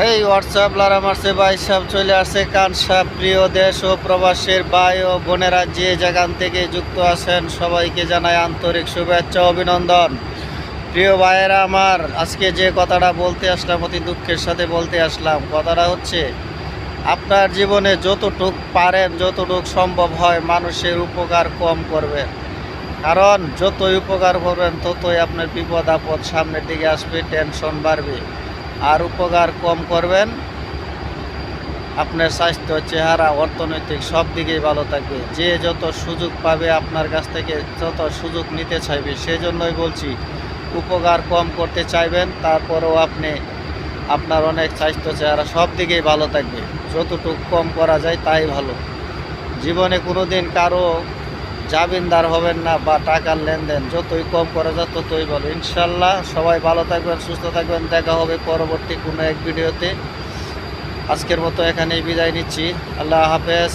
এই হোয়াটসঅ্যাপ লারা মারছে ভাই সব চলে আসছে কান সাপ। প্রিয় দেশ ও প্রবাসের ভাই ও বোনেরা যে যেখান থেকে যুক্ত আছেন সবাইকে জানাই আন্তরিক শুভেচ্ছা অভিনন্দন। প্রিয় ভাইয়েরা আমার, আজকে যে কথাটা বলতে আসলাম অতি দুঃখের সাথে বলতে আসলাম। কথাটা হচ্ছে, আপনার জীবনে যতটুক পারেন যতটুক সম্ভব হয় মানুষের উপকার কম করবেন। কারণ যতই উপকার করবেন ততই আপনার বিপদ আপদ সামনের দিকে আসবে, টেনশন বাড়বে। আর উপকার কম করবেন, আপনার স্বাস্থ্য, চেহারা, অর্থনৈতিক সব দিকেই ভালো থাকবে। যে যত সুযোগ পাবে আপনার কাছ থেকে যত সুযোগ নিতে চাইবে, সেজন্যই বলছি উপকার কম করতে চাইবেন, তারপরেও আপনি আপনার অনেক স্বাস্থ্য, চেহারা সব দিকেই ভালো থাকবে। যতটুকু কম করা যায় তাই ভালো। জীবনে কোনো দিন কারো জামিনদার হবেন না বা টাকার লেনদেন যতই কম করা যায় ততই ভালো। ইনশাল্লাহ সবাই ভালো থাকবেন, সুস্থ থাকবেন। দেখা হবে পরবর্তী কোনো এক ভিডিওতে। আজকের মতো এখানেই বিদায় নিচ্ছি। আল্লাহ হাফেজ।